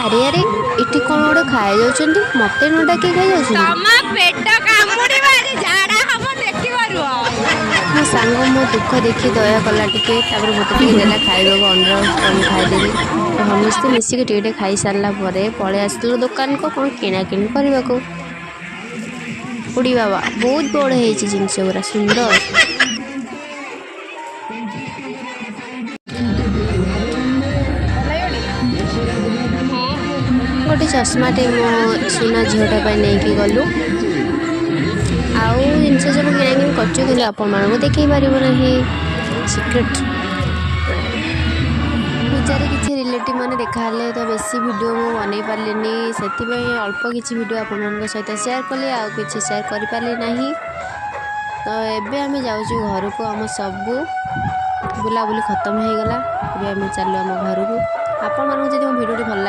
ଆରେ ଆରେ ଏଠି କ'ଣ ଗୋଟେ ଖାଇ ଯାଉଛନ୍ତି, ମତେ ନ ଡାକି ଖାଇ ଯାଉଛନ୍ତି। ମୋ ସାଙ୍ଗ ମୋ ଦୁଃଖ ଦେଖି ଦୟା କଲା ଟିକେ, ତାପରେ ମୋତେ ଟିକେ ଦେଲା ଖାଇବାକୁ ଅଣ୍ଡା ରୋଷ୍ଟ। ମୁଁ ଖାଇଦେଲି। ସମସ୍ତେ ମିଶିକି ଟିକେ ଟିକେ ଖାଇସାରିଲା ପରେ ପଳେଇ ଆସିଥିଲୁ ଦୋକାନକୁ କ'ଣ କିଣାକିଣି କରିବାକୁ। ଉଡ଼ି ବାବା ବହୁତ ବଡ଼ ହେଇଛି ଜିନିଷ ଗୁରା, ସୁନ୍ଦର। ଗୋଟେ ଚଷମାଟେ ମୋ ସୁନା ଝିଅଟା ପାଇଁ ନେଇକି ଗଲୁ। ଆଉ ଜିନିଷ ସବୁ କିଣାକିଣି କରୁଛୁ, କିନ୍ତୁ ଆପଣମାନଙ୍କୁ ଦେଖାଇ ପାରିବ ନାହିଁ, ସିକ୍ରେଟ୍। ପୂଜାରେ କିଛି ରିଲେଟିଭ୍ ମାନେ ଦେଖାହେଲେ ତ ବେଶୀ ଭିଡ଼ିଓ ମୁଁ ବନେଇ ପାରିଲିନି, ସେଥିପାଇଁ ଅଳ୍ପ କିଛି ଭିଡ଼ିଓ ଆପଣମାନଙ୍କ ସହିତ ସେୟାର କଲି, ଆଉ କିଛି ସେୟାର କରିପାରିଲି ନାହିଁ। ତ ଏବେ ଆମେ ଯାଉଛୁ ଘରକୁ, ଆମ ସବୁ ବୁଲାବୁଲି ଖତମ ହେଇଗଲା। ଏବେ ଆମେ ଚାଲୁ ଆମ ଘରକୁ। ଆପଣମାନଙ୍କୁ ଯଦି ମୋ ଭିଡ଼ିଓଟି ଭଲ